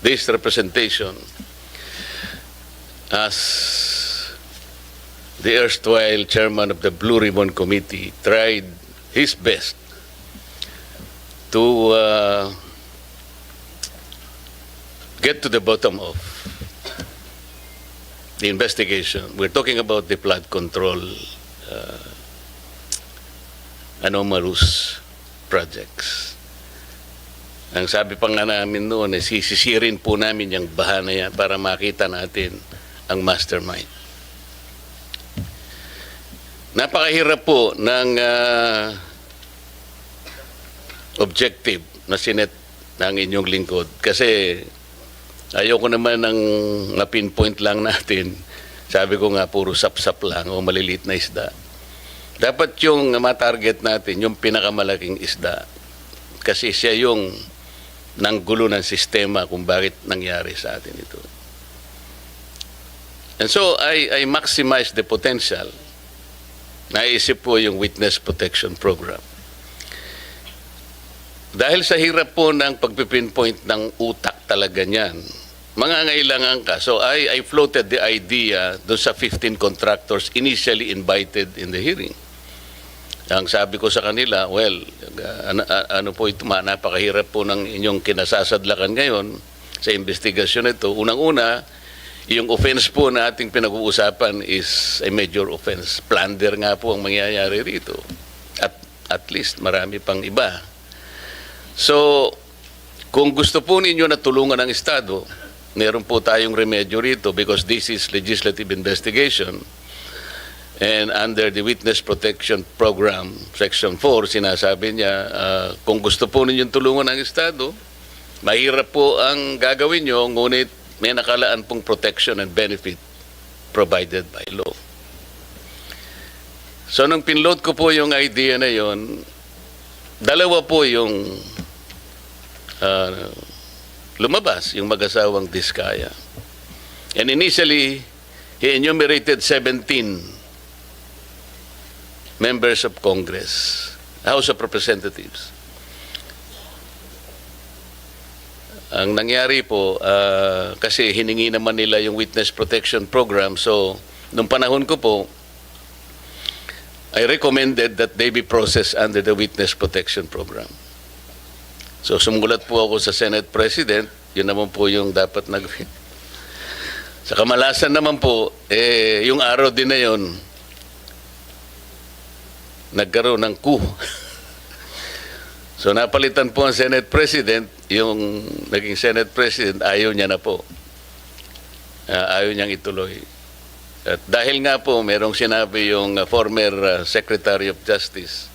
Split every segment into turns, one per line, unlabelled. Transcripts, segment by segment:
this representation as the erstwhile chairman of the Blue Ribbon Committee tried his best to get to the bottom of the investigation. We're talking about the flood control anomalous projects. Ang sabi pa nga namin noon, sisisirin po namin yung baha na yan para makita natin ang mastermind. Napakahirap po ng objective na sinet ng inyong lingkod kasi ayoko naman ng na-pinpoint lang natin. Sabi ko nga, puro sap-sap lang o maliliit na isda. Dapat yung matarget natin, yung pinakamalaking isda. Kasi siya yung nanggulo ng sistema kung bakit nangyari sa atin ito. And so, I maximize the potential. Naisip po yung Witness Protection Program. Dahil sa hirap po ng pagpipinpoint ng utak talaga niyan, mangangailangan ka. So I floated the idea doon sa 15 contractors initially invited in the hearing. Ang sabi ko sa kanila, well, ano po ito, napakahirap po ng inyong kinasasadlakan ngayon sa investigasyon ito. Unang-una, yung offense po na ating pinag-uusapan is a major offense. Plunder nga po ang mangyayari rito. At least marami pang iba. So, kung gusto po ninyo na tulungan ng Estado, meron po tayong remedyo rito because this is legislative investigation. And under the Witness Protection Program, Section 4, sinasabi niya, kung gusto po ninyong tulungan ng Estado, mahirap po ang gagawin nyo, ngunit may nakalaan pong protection and benefit provided by law. So, nung pinload ko po yung idea na yon, dalawa po yung lumabas, yung mag-asawang Discaya. And initially, he enumerated 17 members of Congress, House of Representatives. Ang nangyari po, kasi hiningi naman nila yung Witness Protection Program, so nung panahon ko po, I recommended that they be processed under the Witness Protection Program. So sumulat po ako sa Senate President, yun naman po yung dapat nagawin. Sa kamalasan naman po, yung araw din na yun, nagkaroon ng coup. So napalitan po ang Senate President, yung naging Senate President, ayaw niya na po. Ayaw niyang ituloy. At dahil nga po, merong sinabi yung former Secretary of Justice,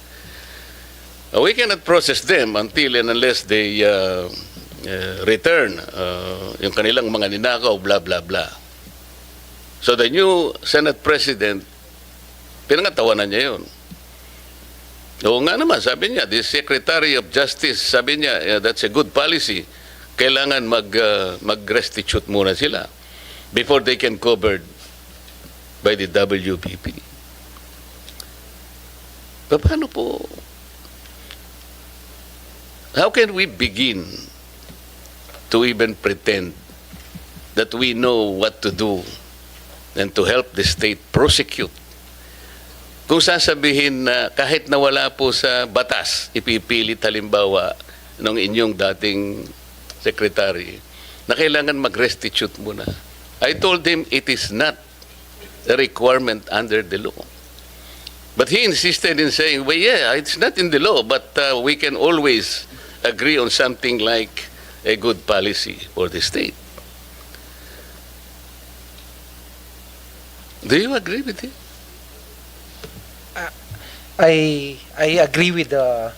we cannot process them until and unless they return yung kanilang mga ninakaw, blah, blah, blah. So the new Senate President, pinangatawanan niya yun. Oo nga naman, sabi niya, the Secretary of Justice, sabi niya, that's a good policy. Kailangan mag-restitute muna sila before they can covered by the WPP. Paano po? How can we begin to even pretend that we know what to do and to help the state prosecute? Kung sasabihin na kahit nawala po sa batas, ipipilit halimbawa ng inyong dating secretary na kailangan mag-restitute muna. I told him it is not a requirement under the law. But he insisted in saying, well, yeah, it's not in the law, but we can always agree on something like a good policy for the state. Do you agree with him?
I agree with the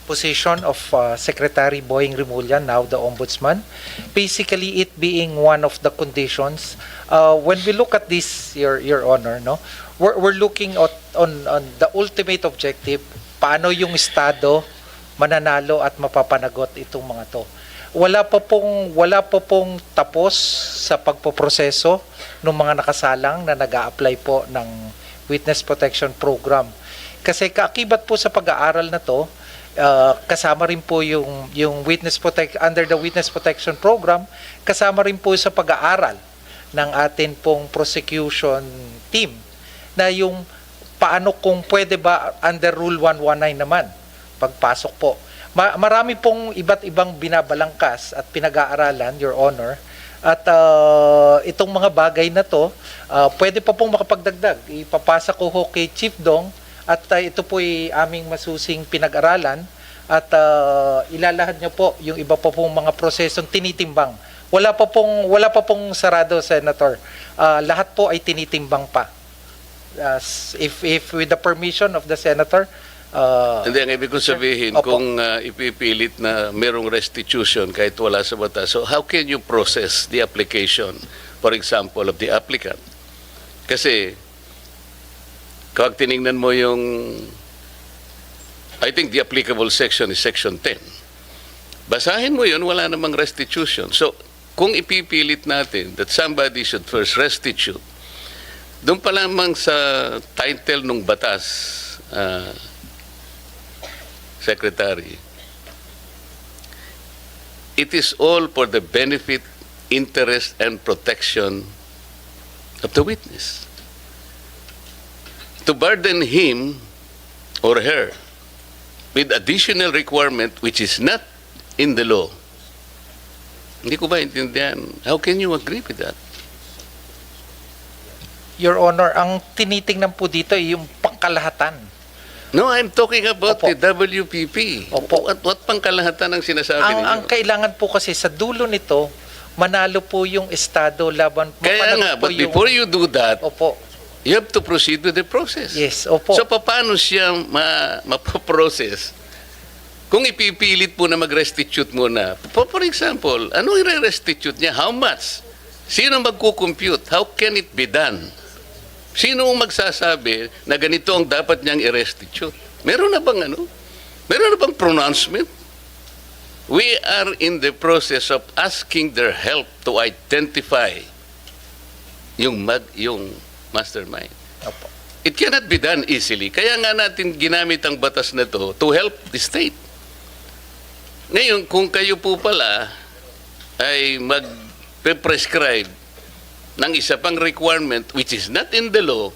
position of Secretary Boying Remulla, now the Ombudsman. Basically, it being one of the conditions. When we look at this, Your Honor, no, we're looking at on the ultimate objective. Paano yung Estado mananalo at mapapanagot itong mga to? Wala pa pong tapos sa pagpoproseso ng mga nakasalang na nag-a-apply po ng Witness Protection Program. Kasi kaakibat po sa pag-aaral na to, kasama rin po yung under the witness protection program, kasama rin po sa pag-aaral ng atin pong prosecution team na yung paano kung pwede ba under Rule 119 naman pagpasok po. Marami pong iba't ibang binabalangkas at pinag-aaralan, Your Honor. At itong mga bagay na to, pwede pa pong makapagdagdag. Ipapasa ko ho kay Chief Dong at ito po ay aming masusing pinag-aralan at ilalahad niyo po yung iba pa pong mga prosesong tinitimbang. Wala pa pong sarado, Senator. Lahat po ay tinitimbang pa. If with the permission of the Senator,
Hindi, ang ibig kong sabihin,
Opo.
kung ipipilit na merong restitution kahit wala sa batas, so how can you process the application, for example, of the applicant? Kasi, kapag tinignan mo yung, I think the applicable section is section 10. Basahin mo yun, wala namang restitution. So, kung ipipilit natin that somebody should first restitute, doon pa lamang sa title ng batas, Secretary, it is all for the benefit, interest, and protection of the witness. To burden him or her with additional requirement which is not in the law. Hindi ko ba intindihan? How can you agree with that?
Your Honor, ang tinitingnan po dito ay yung pangkalahatan.
No, I'm talking about
Opo.
the WPP.
Opo.
What pangkalahatan ang sinasabi ninyo?
Ang kailangan po kasi sa dulo nito, manalo po yung Estado laban.
Kaya
mapanalo
nga,
po
but before you do that,
Opo.
you have to proceed with the process.
Yes, opo.
So, paano siya mapaprocess? Kung ipipilit po na mag-restitute muna, for example, ano i-restitute niya? How much? Sino magkukompute? How can it be done? Sino ang magsasabi na ganito ang dapat niyang i-restitute? Meron na bang ano? Meron na bang pronouncement? We are in the process of asking their help to identify yung mastermind.
Opo.
It cannot be done easily. Kaya nga natin ginamit ang batas na to help the state. Ngayon, kung kayo po pala ay mag-prescribe ng isa pang requirement which is not in the law,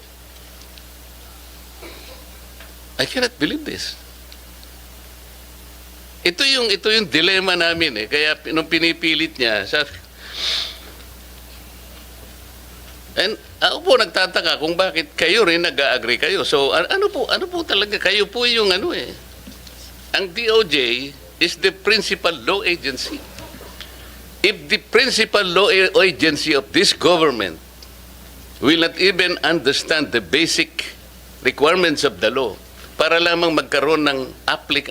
I cannot believe this. Ito yung dilemma namin eh. Kaya nung pinipilit niya, and ako po nagtataka kung bakit kayo rin nag-agree kayo. So ano po talaga, kayo po yung ano eh. Ang DOJ is the principal law agency. If the principal law agency of this government will not even understand the basic requirements of the law, para lamang magkaroon ng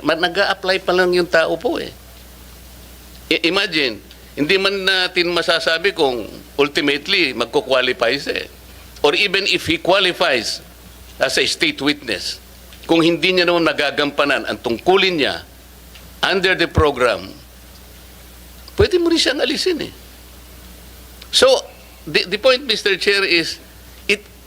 nag-a-apply pa lang yung tao po eh. Imagine, hindi man natin masasabi kung ultimately magko-qualify siya eh. Or even if he qualifies as a state witness, kung hindi niya naman nagagampanan ang tungkulin niya under the program, pwede mo rin siyang alisin eh. So, the point, Mr. Chair, is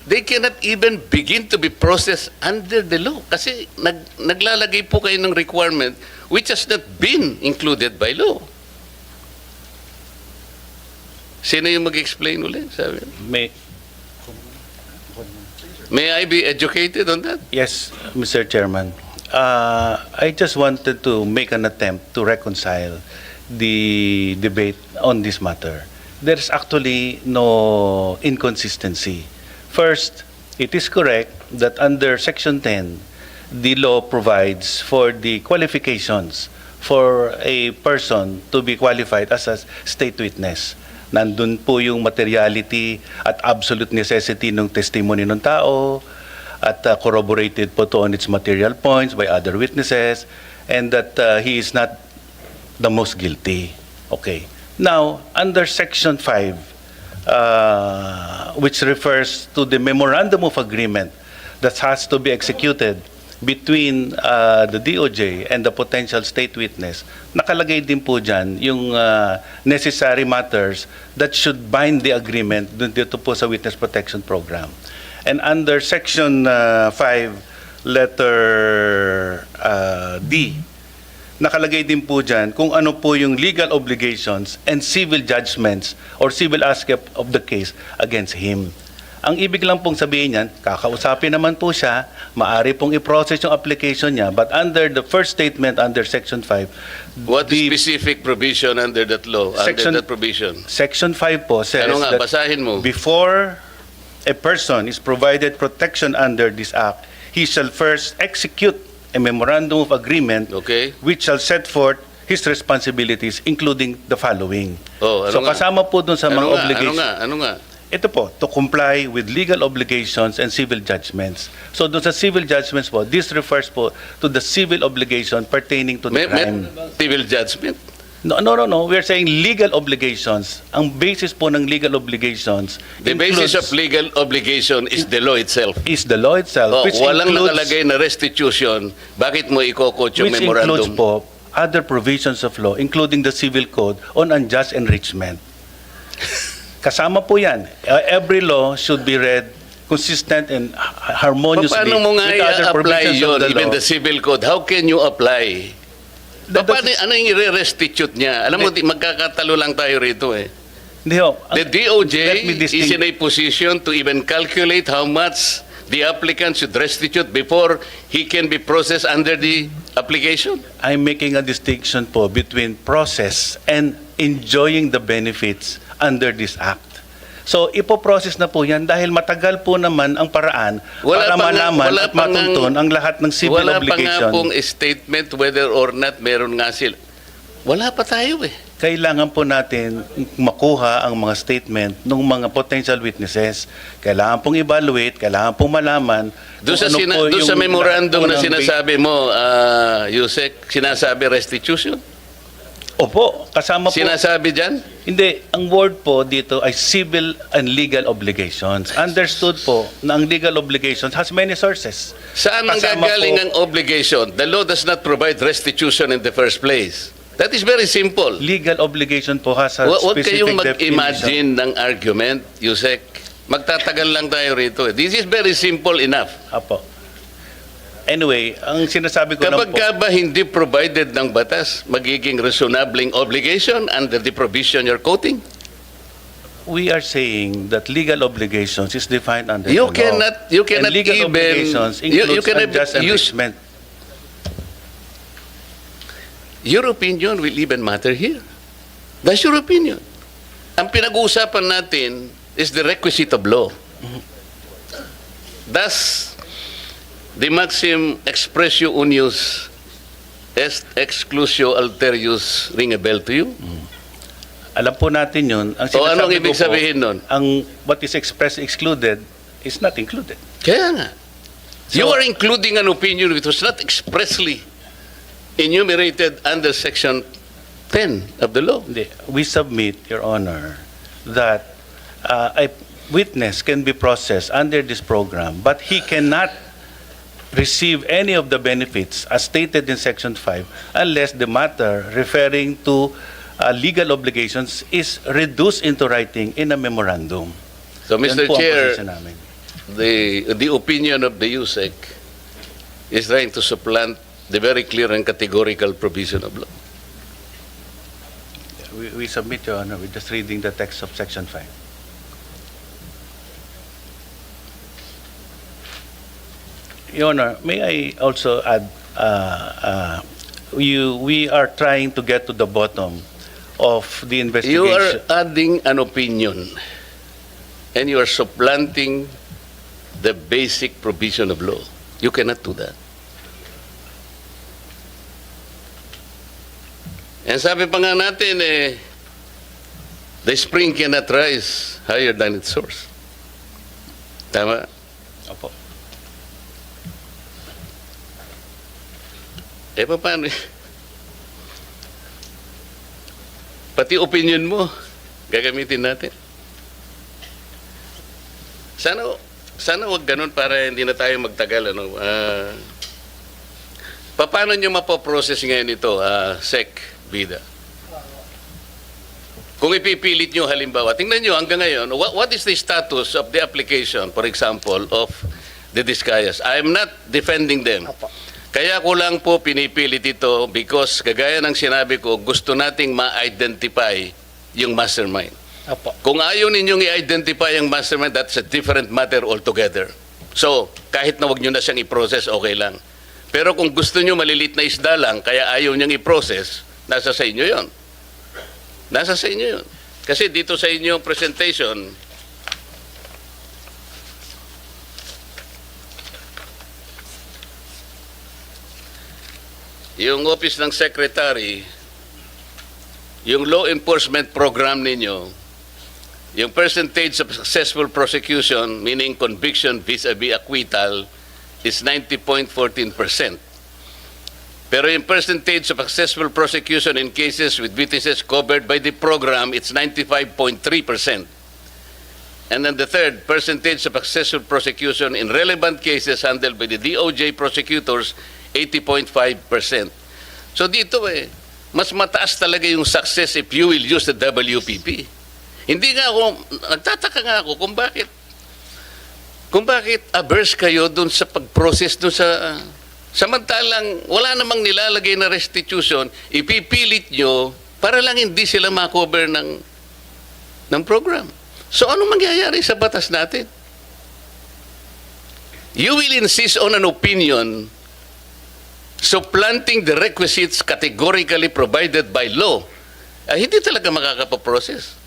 they cannot even begin to be processed under the law kasi naglalagay po kayo ng requirement which has not been included by law. Sino yung mag-explain ulit? Sabi? May I be educated on that?
Yes, Mr. Chairman. I just wanted to make an attempt to reconcile the debate on this matter. There's actually no inconsistency. First, it is correct that under Section 10, the law provides for the qualifications for a person to be qualified as a state witness. Nandun po yung materiality at absolute necessity ng testimony ng tao at corroborated po to on its material points by other witnesses and that he is not the most guilty. Okay. Now, under Section 5, which refers to the memorandum of agreement that has to be executed between the DOJ and the potential state witness, nakalagay din po dyan yung necessary matters that should bind the agreement dito po sa Witness Protection Program. And under Section 5, letter D, nakalagay din po dyan kung ano po yung legal obligations and civil judgments or civil aspect of the case against him. Ang ibig lang pong sabihin niyan, kakausapin naman po siya, maari pong i-process yung application niya, but under the first statement under Section 5,
What is specific provision under that law,
Section-
under that provision?
Section 5 po says
Ano nga,
that
basahin mo.
before a person is provided protection under this act, he shall first execute a memorandum of agreement
Okay?
which shall set forth his responsibilities including the following.
Oh, ano
So
nga?
kasama po dun sa mga obligations.
Ano nga?
Ito po, to comply with legal obligations and civil judgments. So doon sa civil judgments po, this refers po to the civil obligation pertaining to the
May
crime.
civil judgment.
No. We're saying legal obligations. Ang basis po ng legal obligations
The basis of legal obligation is the law itself.
is the law itself,
Oh,
which
walang
includes,
nakalagay na restitution. Bakit mo ikokot yung
which includes
memorandum?
po other provisions of law, including the civil code on unjust enrichment. Kasama po yan. Every law should be read consistent and harmoniously
Paano mo nga
with other
i-apply
provisions
yun,
of the
even
law.
the civil code? How can you apply? Paano, ano yung i-restitute niya? Alam mo, magkakatalo lang tayo rito eh.
Hindi ho.
The
Let me
DOJ is
distinguish.
in a position to even calculate how much the applicant should restitute before he can be processed under the application.
I'm making a distinction po between process and enjoying the benefits under this act. So, ipoprocess na po yan dahil matagal po naman ang paraan para malaman at matuntun ang lahat ng civil
wala
obligation.
Wala pa nga pong statement whether or not meron nga sila. Wala pa tayo eh.
Kailangan po natin makuha ang mga statement ng mga potential witnesses. Kailangan pong evaluate, kailangan pong malaman
Doon sa,
kung ano po
doon sa
yung
memorandum na
lahat po ng
sinasabi mo, Yusek, sinasabi restitution?
Opo, kasama po.
Sinasabi dyan?
Hindi, ang word po dito ay civil and legal obligations. Understood po na ang legal obligations has many sources.
Saan ang
Kasama
gagaling
po-
ang obligation? The law does not provide restitution in the first place. That is very simple.
Legal obligation po has a
Huwag
specific
kayong
definition.
mag-imagine ng argument, Yusek. Magtatagal lang tayo rito. This is very simple enough.
Apo. Anyway, ang sinasabi ko lang
Kapag
po,
ka ba hindi provided ng batas, magiging reasonabling obligation under the provision you're quoting?
we are saying that legal obligations is defined under
You
the law.
cannot
And legal
even
obligations
you
includes
cannot
unjust
use
enrichment.
your opinion will even matter here. That's your opinion. Ang pinag-uusapan natin is the requisite of law. Thus, the maxim expressio unius est exclusio alterius ring a bell to you?
Alam po natin yun. Ang
O anong
sinasabi
ibig
ko po,
sabihin nun?
ang what is expressed excluded is not included.
Kaya nga. You
So-
are including an opinion which was not expressly enumerated under Section 10 of the law.
Hindi. We submit, Your Honor, that a witness can be processed under this program, but he cannot receive any of the benefits as stated in Section 5 unless the matter referring to legal obligations is reduced into writing in a memorandum.
So,
Yan
Mr.
po ang
Chair,
posisyon namin.
the opinion of the USEC is trying to supplant the very clear and categorical provision of law.
We submit, Your Honor, we're just reading the text of Section 5. Your Honor, may I also add, we are trying to get to the bottom of the
You
investigation.
are adding an opinion and you are supplanting the basic provision of law. You cannot do that. And sabi pa nga natin, the spring cannot rise higher than its source. Tama?
Opo.
Paano? Pati opinion mo, gagamitin natin. Sana wag ganun para hindi na tayo magtagal. Paano nyo mapoprocess ngayon ito, Sec, Vida? Kung ipipilit nyo halimbawa, tingnan nyo hanggang ngayon, what is the status of the application, for example, of the Discayas? I am not defending them.
Opo.
Kaya ko lang po pinipilit ito because kagaya ng sinabi ko, gusto nating ma-identify yung mastermind.
Opo.
Kung ayaw ninyong i-identify yung mastermind, that's a different matter altogether. So, kahit na wag nyo na siyang i-process, okay lang. Pero kung gusto nyo malilit na isda lang, kaya ayaw niyang i-process, nasa sa inyo yon. Nasa sa inyo yon. Kasi dito sa inyong presentation, yung Office ng Secretary, yung law enforcement program ninyo, yung percentage of successful prosecution, meaning conviction vis-a-vis acquittal, is 90.14%. Pero yung percentage of successful prosecution in cases with witnesses covered by the program, it's 95.3%. And then the third, percentage of successful prosecution in relevant cases handled by the DOJ prosecutors, 80.5%. So dito mas mataas talaga yung success if you will use the WPP. Hindi nga ako, nagtataka nga ako kung bakit averse kayo dun sa pag-process dun sa, samantalang wala namang nilalagay na restitution, ipipilit nyo para lang hindi sila makover ng program. So ano mangyayari sa batas natin? You will insist on an opinion supplanting the requisites categorically provided by law. Hindi talaga makakapaprocess.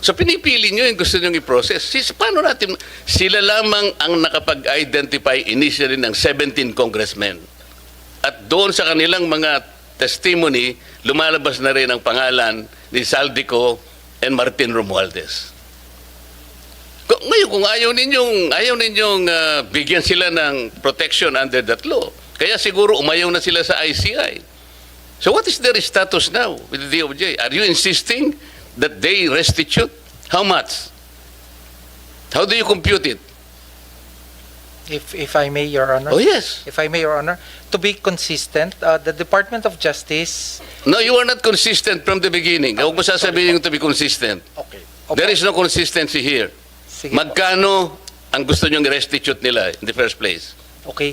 So pinipili nyo yung gusto nyo i-process. Paano natin? Sila lamang ang nakapag-identify initially ng 17 congressmen. At doon sa kanilang mga testimony, lumalabas na rin ang pangalan ni Saldico and Martin Romualdez. Ngayon, kung ayaw ninyong bigyan sila ng protection under that law, kaya siguro umayaw na sila sa ICI. So what is their status now with the DOJ? Are you insisting that they restitute? How much? How do you compute it?
If I may, Your Honor.
Oh, yes.
If I may, Your Honor, to be consistent, the Department of Justice...
No, you are not consistent from the beginning. Huwag mo sasabihin yung to be consistent.
Okay.
There is no consistency here.
Sige po.
Magkano ang gusto nyong restitute nila in the first place?
Okay.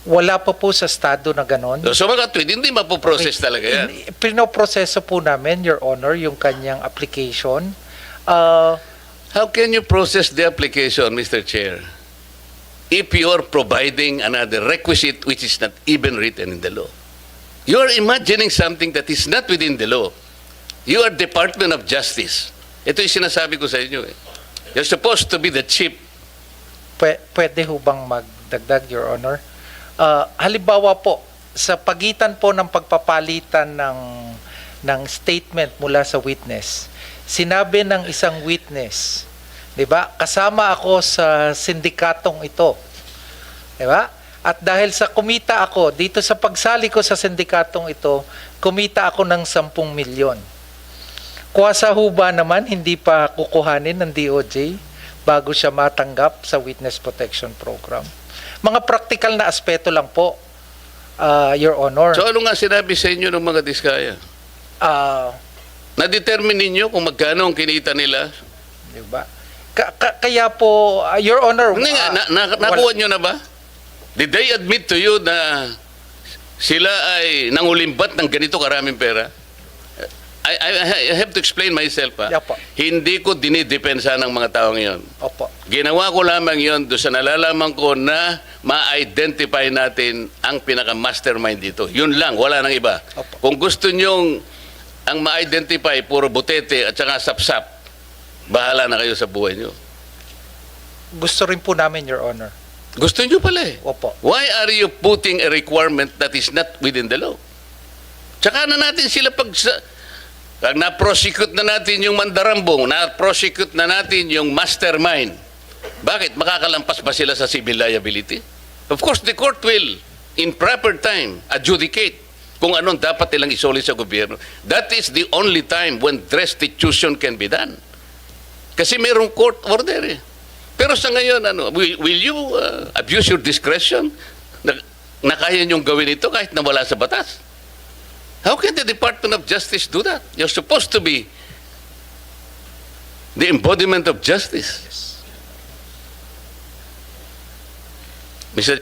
Wala pa po sa estado na ganon.
So mga tweet, hindi mapoprocess talaga yan.
Pinoproseso po namin, Your Honor, yung kanyang application.
How can you process the application, Mr. Chair, if you are providing another requisite which is not even written in the law? You are imagining something that is not within the law. You are Department of Justice. Ito yung sinasabi ko sa inyo. You're supposed to be the chief.
Pwede ho bang magdagdag, Your Honor? Halimbawa po, sa pagitan po ng pagpapalitan ng statement mula sa witness, sinabi ng isang witness, 'di ba? Kasama ako sa sindikatong ito. 'Di ba? At dahil sa kumita ako dito sa pagsali ko sa sindikatong ito, kumita ako ng 10 milyon. Kuwasa ho ba naman hindi pa kukuhanin ng DOJ bago siya matanggap sa Witness Protection Program? Mga practical na aspeto lang po, Your Honor.
So ano nga sinabi sa inyo ng mga Discaya? Na-determine ninyo kung magkano ang kinita nila?
Diba? Kaya po, Your Honor...
Hindi nga, nakuha nyo na ba? Did they admit to you na sila ay nangulimbat ng ganito karaming pera? I have to explain myself.
Yapo.
Hindi ko dinidepensa ng mga taong yon.
Opo.
Ginawa ko lamang yon doon sa nalalaman ko na ma-identify natin ang pinaka-mastermind dito. Yun lang, wala nang iba.
Opo.
Kung gusto nyong ang ma-identify puro butete at saka sapsap, bahala na kayo sa buhay nyo.
Gusto rin po namin, Your Honor.
Gusto nyo pala eh.
Opo.
Why are you putting a requirement that is not within the law? Tsaka na natin sila pag na-prosecute na natin yung mandarambong, na-prosecute na natin yung mastermind, bakit? Makakalampas ba sila sa civil liability? Of course, the court will, in proper time, adjudicate kung anong dapat nilang isoli sa gobyerno. That is the only time when restitution can be done. Kasi mayroong court order eh. Pero sa ngayon, will you abuse your discretion na kaya niyong gawin ito kahit na wala sa batas? How can the Department of Justice do that? You're supposed to be the embodiment of justice.
Yes.
Mr.